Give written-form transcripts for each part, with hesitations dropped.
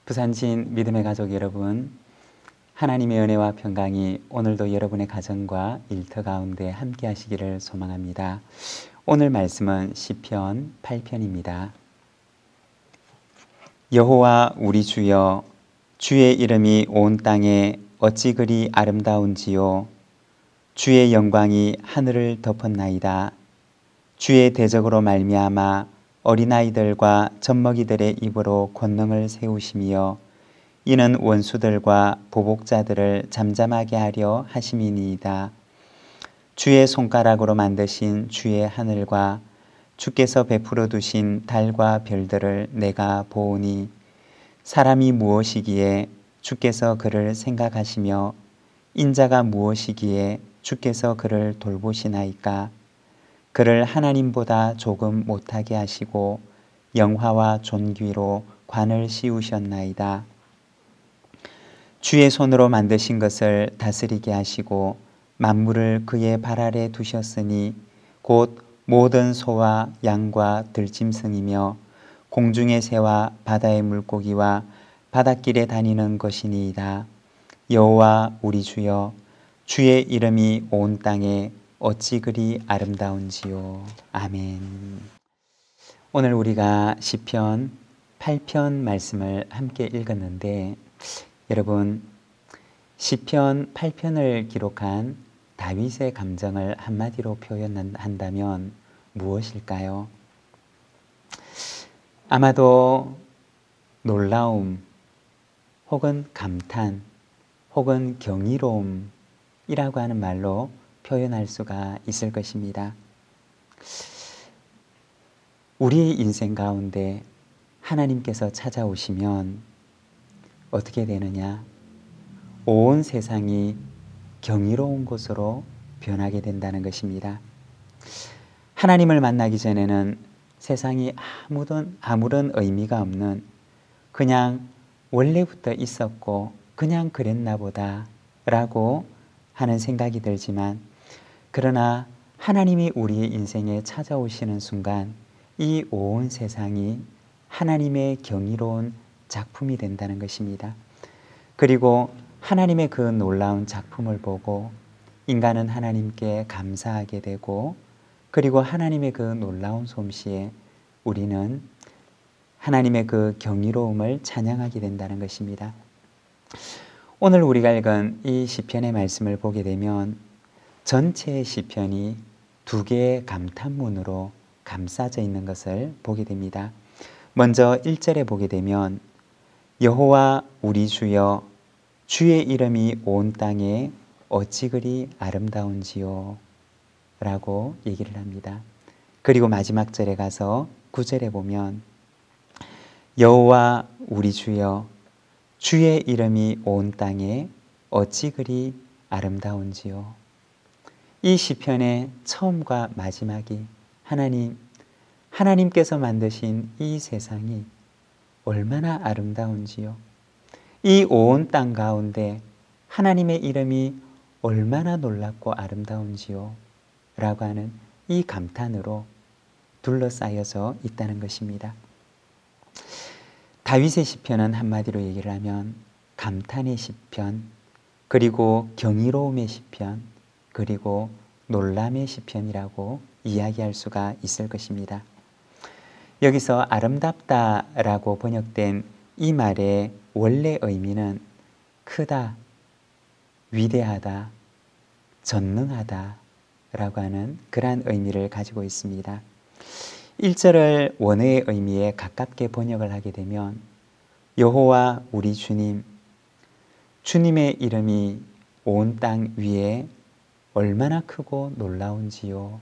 부산진 믿음의 가족 여러분, 하나님의 은혜와 평강이 오늘도 여러분의 가정과 일터 가운데 함께 하시기를 소망합니다. 오늘 말씀은 시편 8편입니다. 여호와 우리 주여, 주의 이름이 온 땅에 어찌 그리 아름다운지요. 주의 영광이 하늘을 덮었나이다. 주의 대적으로 말미암아 어린아이들과 젖먹이들의 입으로 권능을 세우시며 이는 원수들과 보복자들을 잠잠하게 하려 하심이니이다. 주의 손가락으로 만드신 주의 하늘과 주께서 베풀어 두신 달과 별들을 내가 보오니 사람이 무엇이기에 주께서 그를 생각하시며 인자가 무엇이기에 주께서 그를 돌보시나이까. 그를 하나님보다 조금 못하게 하시고 영화와 존귀로 관을 씌우셨나이다. 주의 손으로 만드신 것을 다스리게 하시고 만물을 그의 발 아래 두셨으니 곧 모든 소와 양과 들짐승이며 공중의 새와 바다의 물고기와 바닷길에 다니는 것이니이다. 여호와 우리 주여, 주의 이름이 온 땅에 어찌 그리 아름다운지요. 아멘. 오늘 우리가 시편 8편 말씀을 함께 읽었는데 여러분, 시편 8편을 기록한 다윗의 감정을 한마디로 표현한다면 무엇일까요? 아마도 놀라움 혹은 감탄 혹은 경이로움이라고 하는 말로 표현할 수가 있을 것입니다. 우리의 인생 가운데 하나님께서 찾아오시면 어떻게 되느냐? 온 세상이 경이로운 곳으로 변하게 된다는 것입니다. 하나님을 만나기 전에는 세상이 아무런 의미가 없는 그냥 원래부터 있었고 그냥 그랬나 보다 라고 하는 생각이 들지만 그러나 하나님이 우리의 인생에 찾아오시는 순간 이 온 세상이 하나님의 경이로운 작품이 된다는 것입니다. 그리고 하나님의 그 놀라운 작품을 보고 인간은 하나님께 감사하게 되고 그리고 하나님의 그 놀라운 솜씨에 우리는 하나님의 그 경이로움을 찬양하게 된다는 것입니다. 오늘 우리가 읽은 이 시편의 말씀을 보게 되면 전체의 시편이 두 개의 감탄문으로 감싸져 있는 것을 보게 됩니다. 먼저 1절에 보게 되면 여호와 우리 주여, 주의 이름이 온 땅에 어찌 그리 아름다운지요 라고 얘기를 합니다. 그리고 마지막 절에 가서 9절에 보면 여호와 우리 주여, 주의 이름이 온 땅에 어찌 그리 아름다운지요. 이 시편의 처음과 마지막이 하나님께서 만드신 이 세상이 얼마나 아름다운지요. 이 온 땅 가운데 하나님의 이름이 얼마나 놀랍고 아름다운지요 라고 하는 이 감탄으로 둘러싸여져 있다는 것입니다. 다윗의 시편은 한마디로 얘기를 하면 감탄의 시편, 그리고 경이로움의 시편, 그리고 놀람의 시편이라고 이야기할 수가 있을 것입니다. 여기서 아름답다라고 번역된 이 말의 원래 의미는 크다, 위대하다, 전능하다 라고 하는 그러한 의미를 가지고 있습니다. 1절을 원어의 의미에 가깝게 번역을 하게 되면 여호와 우리 주님, 주님의 이름이 온 땅 위에 얼마나 크고 놀라운지요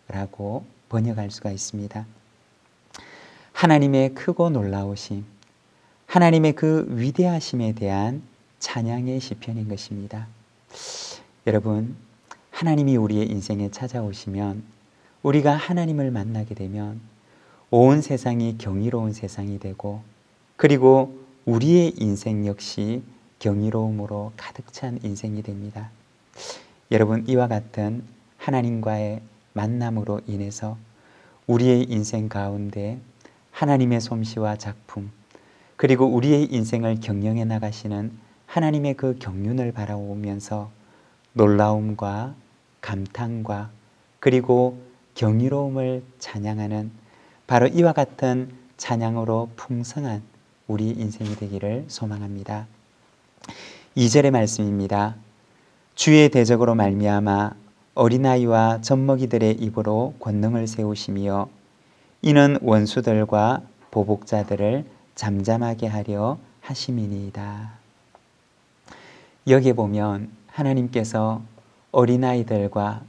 라고 번역할 수가 있습니다. 하나님의 크고 놀라우심, 하나님의 그 위대하심에 대한 찬양의 시편인 것입니다. 여러분, 하나님이 우리의 인생에 찾아오시면 우리가 하나님을 만나게 되면 온 세상이 경이로운 세상이 되고 그리고 우리의 인생 역시 경이로움으로 가득 찬 인생이 됩니다. 여러분, 이와 같은 하나님과의 만남으로 인해서 우리의 인생 가운데 하나님의 솜씨와 작품 그리고 우리의 인생을 경영해 나가시는 하나님의 그 경륜을 바라보면서 놀라움과 감탄과 그리고 경이로움을 찬양하는 바로 이와 같은 찬양으로 풍성한 우리 인생이 되기를 소망합니다. 2절의 말씀입니다. 주의 대적으로 말미암아 어린아이와 젖먹이들의 입으로 권능을 세우시며 이는 원수들과 보복자들을 잠잠하게 하려 하심이니이다. 여기에 보면 하나님께서 어린아이들과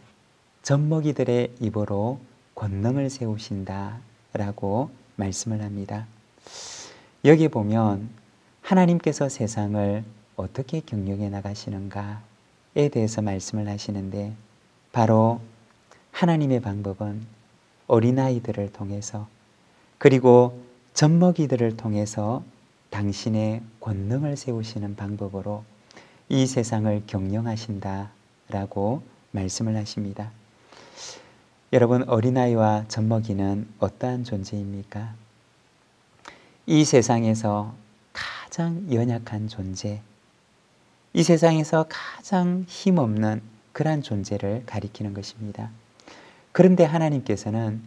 젖먹이들의 입으로 권능을 세우신다 라고 말씀을 합니다. 여기에 보면 하나님께서 세상을 어떻게 경영해 나가시는가에 대해서 말씀을 하시는데 바로 하나님의 방법은 어린아이들을 통해서 그리고 젖먹이들을 통해서 당신의 권능을 세우시는 방법으로 이 세상을 경영하신다라고 말씀을 하십니다. 여러분, 어린아이와 젖먹이는 어떠한 존재입니까? 이 세상에서 가장 연약한 존재, 이 세상에서 가장 힘없는 그러한 존재를 가리키는 것입니다. 그런데 하나님께서는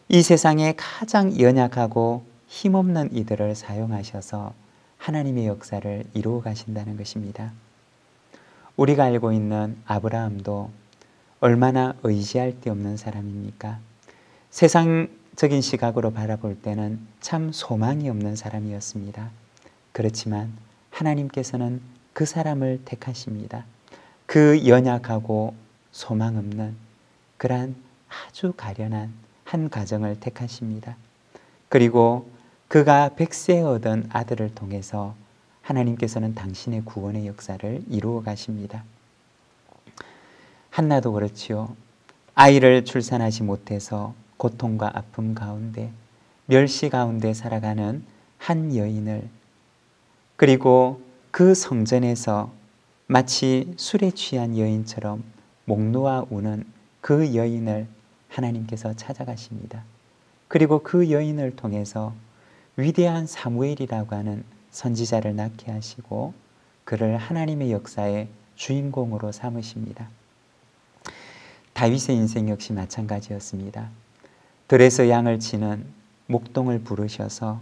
이 세상에 가장 연약하고 힘없는 이들을 사용하셔서 하나님의 역사를 이루어 가신다는 것입니다. 우리가 알고 있는 아브라함도 얼마나 의지할 데 없는 사람입니까? 세상적인 시각으로 바라볼 때는 참 소망이 없는 사람이었습니다. 그렇지만 하나님께서는 그 사람을 택하십니다. 그 연약하고 소망 없는 그러한 아주 가련한 한 가정을 택하십니다. 그리고 그가 100세에 얻은 아들을 통해서 하나님께서는 당신의 구원의 역사를 이루어 가십니다. 한나도 그렇지요. 아이를 출산하지 못해서 고통과 아픔 가운데 멸시 가운데 살아가는 한 여인을 그리고 그 성전에서 마치 술에 취한 여인처럼 목 놓아 우는 그 여인을 하나님께서 찾아가십니다. 그리고 그 여인을 통해서 위대한 사무엘이라고 하는 선지자를 낳게 하시고 그를 하나님의 역사의 주인공으로 삼으십니다. 다윗의 인생 역시 마찬가지였습니다. 들에서 양을 치는 목동을 부르셔서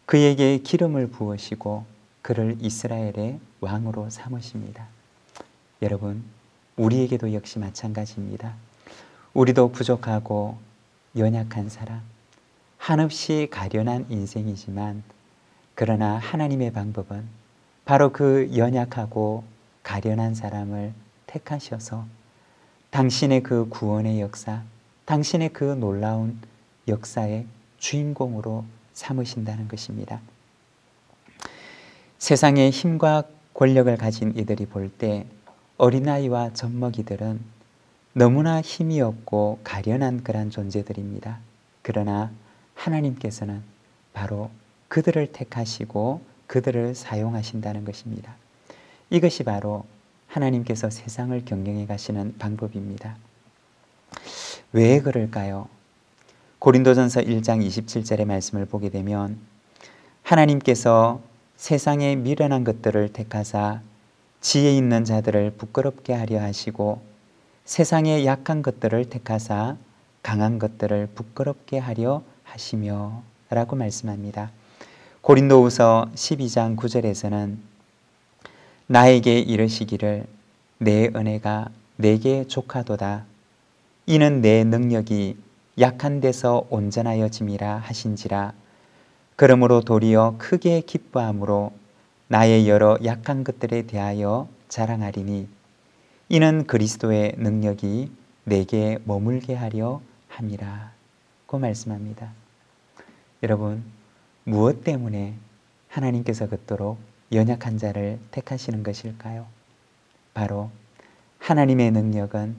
그에게 기름을 부으시고 그를 이스라엘의 왕으로 삼으십니다. 여러분, 우리에게도 역시 마찬가지입니다. 우리도 부족하고 연약한 사람, 한없이 가련한 인생이지만 그러나 하나님의 방법은 바로 그 연약하고 가련한 사람을 택하셔서 당신의 그 구원의 역사, 당신의 그 놀라운 역사의 주인공으로 삼으신다는 것입니다. 세상의 힘과 권력을 가진 이들이 볼 때 어린아이와 젖먹이들은 너무나 힘이 없고 가련한 그런 존재들입니다. 그러나 하나님께서는 바로 그들을 택하시고 그들을 사용하신다는 것입니다. 이것이 바로 하나님께서 세상을 경영해 가시는 방법입니다. 왜 그럴까요? 고린도전서 1장 27절의 말씀을 보게 되면 하나님께서 세상의 미련한 것들을 택하사 지혜 있는 자들을 부끄럽게 하려 하시고 세상의 약한 것들을 택하사 강한 것들을 부끄럽게 하려 하시며 라고 말씀합니다. 고린도후서 12장 9절에서는 나에게 이르시기를 내 은혜가 내게 족하도다. 이는 내 능력이 약한 데서 온전하여짐이라 하신지라. 그러므로 도리어 크게 기뻐함으로 나의 여러 약한 것들에 대하여 자랑하리니 이는 그리스도의 능력이 내게 머물게 하려 함이라. 고 말씀합니다. 여러분, 무엇 때문에 하나님께서 그토록 연약한 자를 택하시는 것일까요? 바로 하나님의 능력은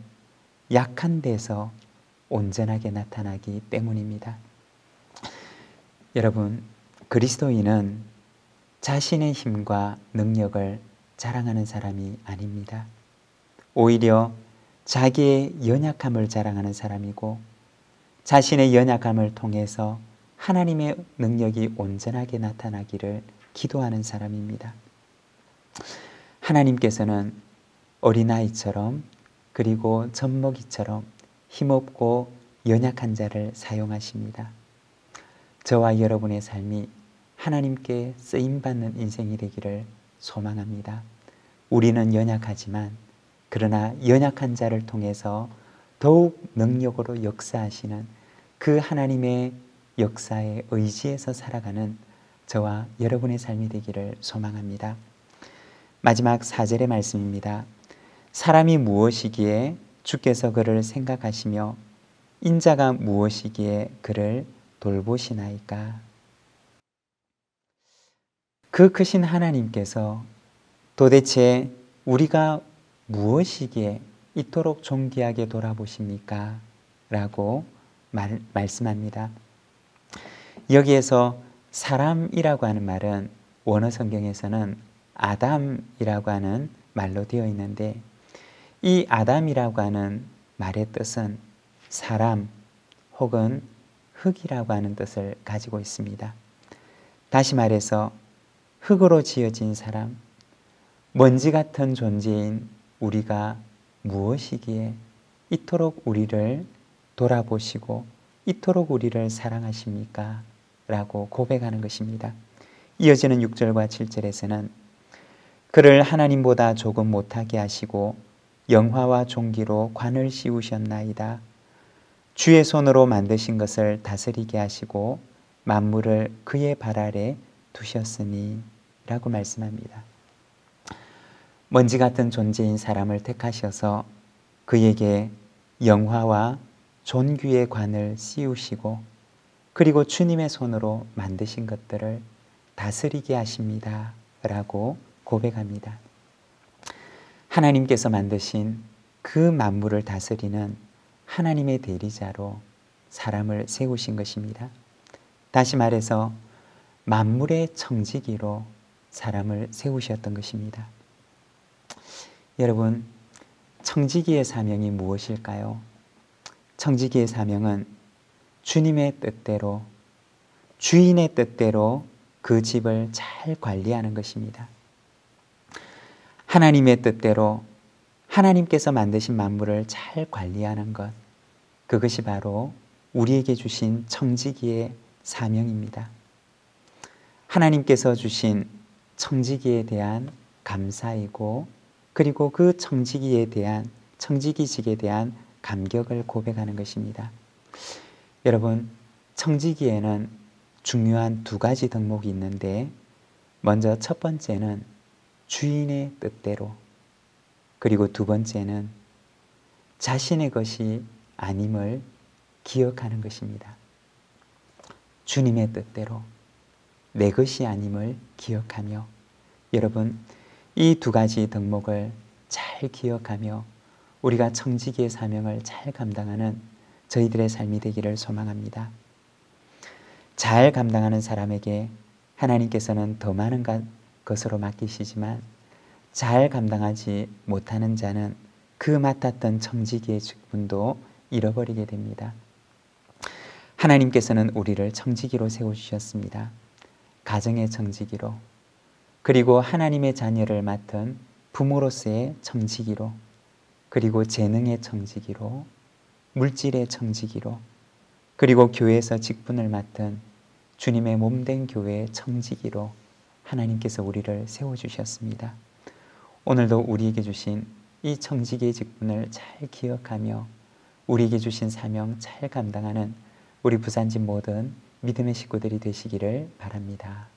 약한 데서 온전하게 나타나기 때문입니다. 여러분, 그리스도인은 자신의 힘과 능력을 자랑하는 사람이 아닙니다. 오히려 자기의 연약함을 자랑하는 사람이고 자신의 연약함을 통해서 하나님의 능력이 온전하게 나타나기를 기도하는 사람입니다. 하나님께서는 어린아이처럼 그리고 젖먹이처럼 힘없고 연약한 자를 사용하십니다. 저와 여러분의 삶이 하나님께 쓰임받는 인생이 되기를 소망합니다. 우리는 연약하지만 그러나 연약한 자를 통해서 더욱 능력으로 역사하시는 그 하나님의 역사에 의지해서 살아가는 저와 여러분의 삶이 되기를 소망합니다. 마지막 4절의 말씀입니다. 사람이 무엇이기에 주께서 그를 생각하시며 인자가 무엇이기에 그를 돌보시나이까. 그 크신 하나님께서 도대체 우리가 무엇이기에 이토록 존귀하게 돌아보십니까? 라고 말씀합니다. 여기에서 사람이라고 하는 말은 원어 성경에서는 아담이라고 하는 말로 되어 있는데, 이 아담이라고 하는 말의 뜻은 사람 혹은 흙이라고 하는 뜻을 가지고 있습니다. 다시 말해서 흙으로 지어진 사람, 먼지 같은 존재인 우리가 무엇이기에 이토록 우리를 돌아보시고 이토록 우리를 사랑하십니까? 라고 고백하는 것입니다. 이어지는 6절과 7절에서는 그를 하나님보다 조금 못하게 하시고 영화와 존귀로 관을 씌우셨나이다. 주의 손으로 만드신 것을 다스리게 하시고 만물을 그의 발 아래 두셨으니 라고 말씀합니다. 먼지 같은 존재인 사람을 택하셔서 그에게 영화와 존귀의 관을 씌우시고 그리고 주님의 손으로 만드신 것들을 다스리게 하십니다 라고 고백합니다. 하나님께서 만드신 그 만물을 다스리는 하나님의 대리자로 사람을 세우신 것입니다. 다시 말해서 만물의 청지기로 사람을 세우셨던 것입니다. 여러분, 청지기의 사명이 무엇일까요? 청지기의 사명은 주님의 뜻대로, 주인의 뜻대로 그 집을 잘 관리하는 것입니다. 하나님의 뜻대로 하나님께서 만드신 만물을 잘 관리하는 것, 그것이 바로 우리에게 주신 청지기의 사명입니다. 하나님께서 주신 청지기에 대한 감사이고 그리고 그 청지기직에 대한 감격을 고백하는 것입니다. 여러분, 청지기에는 중요한 2가지 덕목이 있는데, 먼저 첫 번째는 주인의 뜻대로, 그리고 2번째는 자신의 것이 아님을 기억하는 것입니다. 주님의 뜻대로 내 것이 아님을 기억하며, 여러분, 이 2가지 덕목을 잘 기억하며 우리가 청지기의 사명을 잘 감당하는 저희들의 삶이 되기를 소망합니다. 잘 감당하는 사람에게 하나님께서는 더 많은 것으로 맡기시지만, 잘 감당하지 못하는 자는 그 맡았던 청지기의 직분도 잃어버리게 됩니다. 하나님께서는 우리를 청지기로 세워주셨습니다. 가정의 청지기로, 그리고 하나님의 자녀를 맡은 부모로서의 청지기로, 그리고 재능의 청지기로, 물질의 청지기로, 그리고 교회에서 직분을 맡은 주님의 몸된 교회의 청지기로 하나님께서 우리를 세워주셨습니다. 오늘도 우리에게 주신 이 청지기의 직분을 잘 기억하며 우리에게 주신 사명 잘 감당하는 우리 부산집 모든 믿음의 식구들이 되시기를 바랍니다.